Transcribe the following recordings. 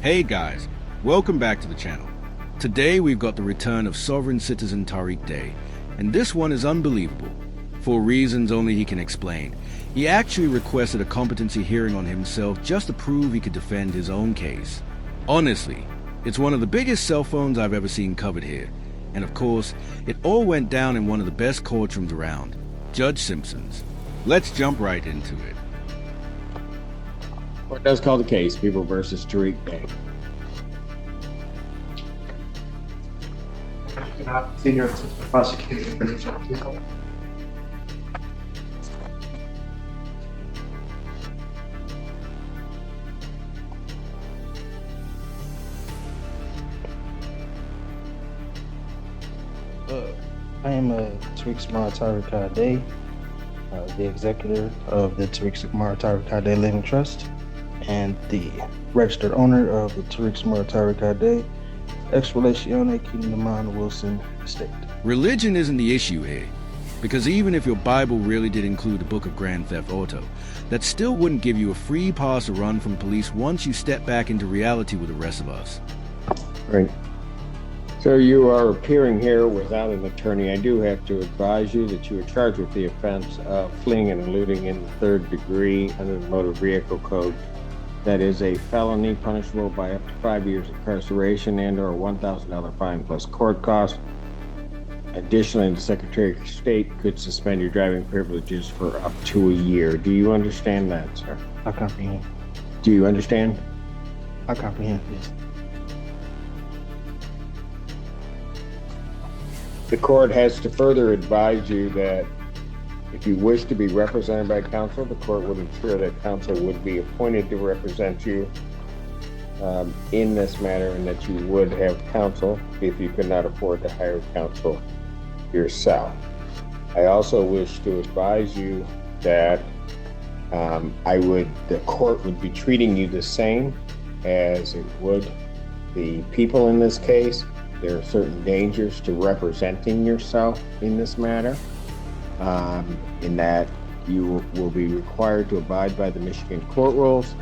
Hey guys, welcome back to the channel. Today we've got the return of sovereign citizen Tariq Day, and this one is unbelievable. For reasons only he can explain, he actually requested a competency hearing on himself just to prove he could defend his own case. Honestly, it's one of the biggest cell phones I've ever seen covered here, and of course, it all went down in one of the best courtrooms around, Judge Simpson's. Let's jump right into it. Court does call the case, People versus Tariq Day. Senior Assistant Prosecutor. I am Tariq Tariq Day, the executor of the Tariq Tariq Day Living Trust and the registered owner of the Tariq Tariq Day Ex Relatione Kingdom Wilson estate. Religion isn't the issue here, because even if your Bible really did include the book of Grand Theft Auto, that still wouldn't give you a free pass to run from police once you step back into reality with the rest of us. Right. So you are appearing here without an attorney. I do have to advise you that you are charged with the offense of fleeing and eluding in the third degree under the Motor Vehicle Code. That is a felony punishable by up to 5 years incarceration and or a $1,000 fine plus court costs. Additionally, the Secretary of State could suspend your driving privileges for up to a year. Do you understand that, sir? I comprehend. Do you understand? I comprehend, yes. The court has to further advise you that if you wish to be represented by counsel, the court would ensure that counsel would be appointed to represent you in this matter, and that you would have counsel if you could not afford to hire counsel yourself. I also wish to advise you that the court would be treating you the same as it would the people in this case. There are certain dangers to representing yourself in this matter, in that you will be required to abide by the Michigan court rules,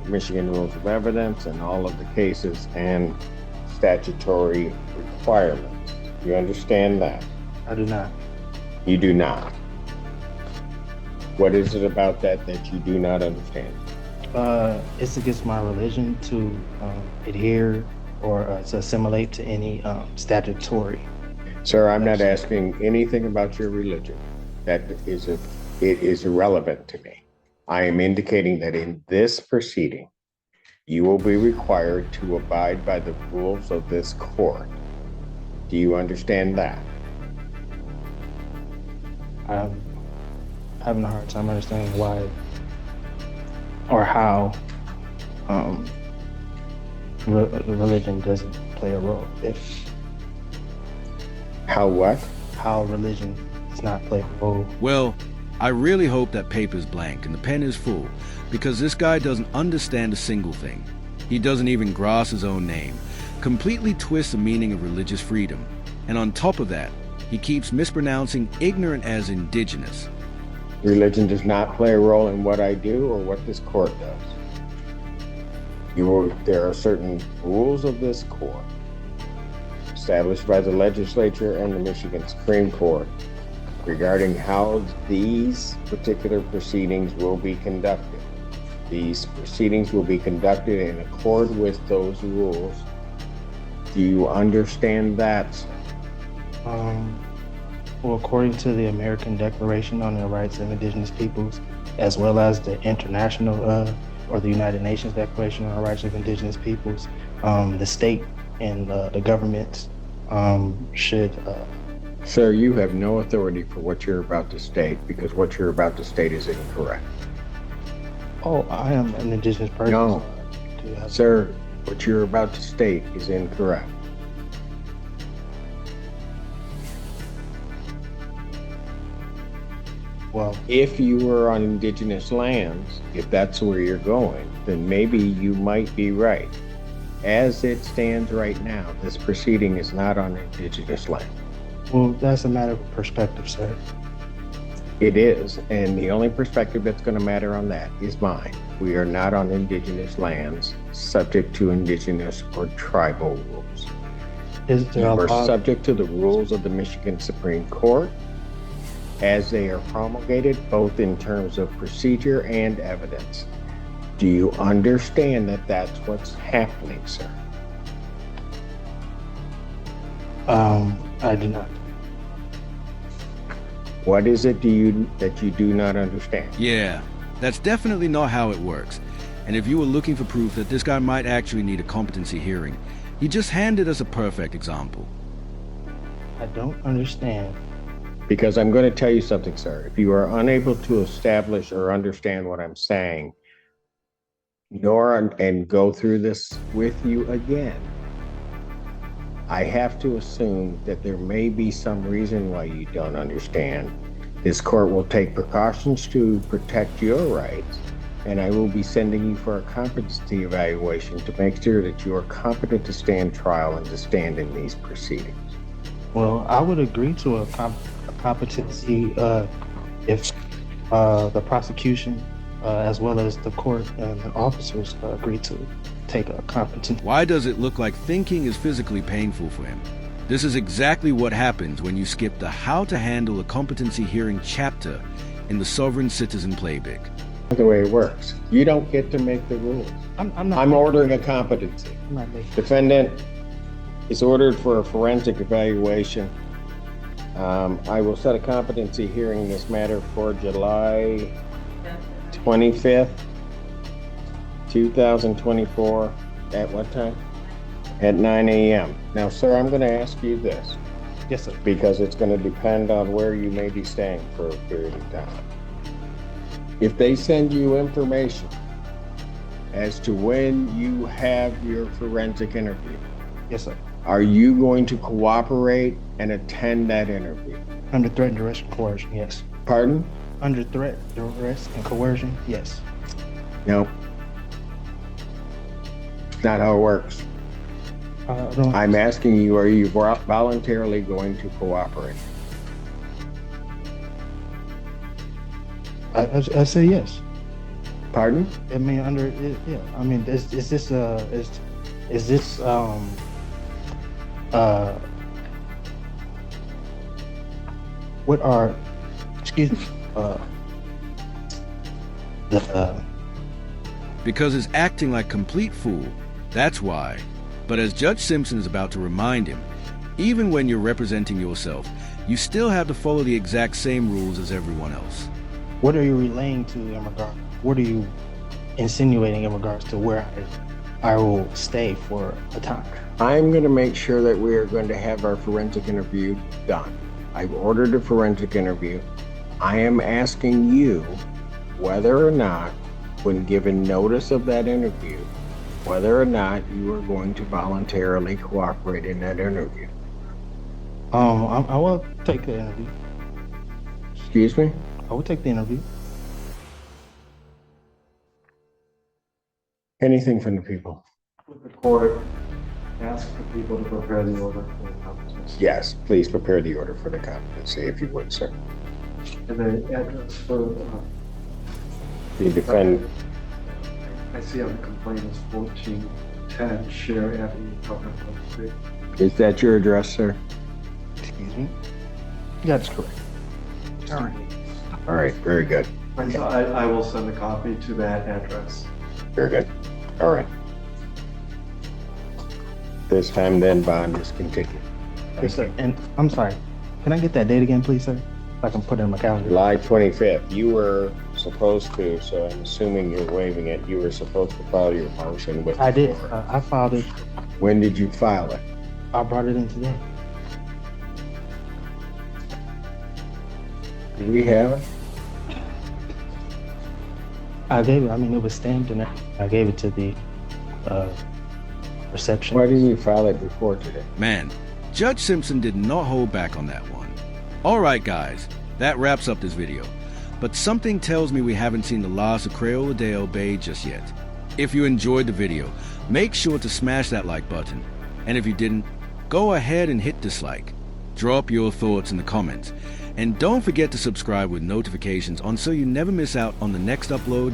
Michigan rules of evidence, and all of the cases and statutory requirements. You understand that? I do not. You do not. What is it about that you do not understand? It's against my religion to adhere or to assimilate to any statutory. Sir, I'm not asking anything about your religion. It is irrelevant to me. I am indicating that in this proceeding, you will be required to abide by the rules of this court. Do you understand that? I'm having a hard time understanding why or how religion doesn't play a role. How what? How religion does not play a role. Well, I really hope that paper's blank and the pen is full, because this guy doesn't understand a single thing. He doesn't even grasp his own name, completely twists the meaning of religious freedom, and on top of that, he keeps mispronouncing ignorant as indigenous. Religion does not play a role in what I do or what this court does. There are certain rules of this court established by the legislature and the Michigan Supreme Court regarding how these particular proceedings will be conducted. These proceedings will be conducted in accord with those rules. Do you understand that? Well, according to the American Declaration on the Rights of Indigenous Peoples, as well as the international or the United Nations Declaration on the Rights of Indigenous Peoples, the state and the government should... Sir, you have no authority for what you're about to state, because what you're about to state is incorrect. Oh, I am an indigenous person. No, sir, what you're about to state is incorrect. Well, if you were on indigenous lands, if that's where you're going, then maybe you might be right. As it stands right now, this proceeding is not on indigenous land. Well, that's a matter of perspective, sir. It is, and the only perspective that's going to matter on that is mine. We are not on indigenous lands subject to indigenous or tribal rules. Is You there a are law? subject to the rules of the Michigan Supreme Court as they are promulgated, both in terms of procedure and evidence. Do you understand that that's what's happening, sir? I do not. What is it that you do not understand? Yeah, that's definitely not how it works. And if you were looking for proof that this guy might actually need a competency hearing, he just handed us a perfect example. I don't understand. Because I'm going to tell you something, sir. If you are unable to establish or understand what I'm saying, and go through this with you again, I have to assume that there may be some reason why you don't understand. This court will take precautions to protect your rights, and I will be sending you for a competency evaluation to make sure that you are competent to stand trial and to stand in these proceedings. Well, I would agree to a competency if the prosecution, as well as the court and the officers, agree to take a competency. Why does it look like thinking is physically painful for him? This is exactly what happens when you skip the How to Handle a Competency Hearing chapter in the Sovereign Citizen Playbook. The way it works, you don't get to make the rules. I'm not. I'm ordering a competency. I'm not making. Defendant is ordered for a forensic evaluation. I will set a competency hearing in this matter for July 25th, 2024. At what time? At 9 a.m. Now, sir, I'm going to ask you this, Yes, sir. because it's going to depend on where you may be staying for a period of time. If they send you information as to when you have your forensic interview, Yes, sir. are you going to cooperate and attend that interview? Under threat, duress, and coercion. Yes. Pardon? Under threat, duress, and coercion. Yes. No. It's not how it works. I'm asking you, are you voluntarily going to cooperate? I say yes. Pardon? I mean, under it, yeah. I mean, is this what are, excuse me, Because it's acting like complete fool, that's why. But as Judge Simpson is about to remind him, even when you're representing yourself, you still have to follow the exact same rules as everyone else. what are you relaying to in regard? What are you insinuating in regards to where I will stay for a time? I'm going to make sure that we are going to have our forensic interview done. I've ordered a forensic interview. I am asking you whether or not, when given notice of that interview, whether or not you are going to voluntarily cooperate in that interview. I will take the interview. Excuse me? I will take the interview. Anything from the people? With the court, ask the people to prepare the order for the competency. Yes, please prepare the order for the competency, if you would, sir. And the address for, The defendant, I see on the complaint is 1410 Share Avenue, Apartment 23. is that your address, sir? Excuse me. That's correct. All right. All right, very good. And so I will send a copy to that address. Very good. All right. This time then bond is continued. Yes, sir. And I'm sorry. Can I get that date again, please, sir? So I can put it in my calendar. July 25th, you were supposed to, so I'm assuming you're waiving it, you were supposed to file your motion with I the did. court. I filed it. When did you file it? I brought it in today. Do we have it? I gave it. I mean, it was stamped, and I gave it to the reception. Why didn't you file it before today? Man, Judge Simpson did not hold back on that one. Alright guys, that wraps up this video. But something tells me we haven't seen the last of Crayola Dale Bay just yet. If you enjoyed the video, make sure to smash that like button. And if you didn't, go ahead and hit dislike. Drop your thoughts in the comments. And don't forget to subscribe with notifications on so you never miss out on the next upload.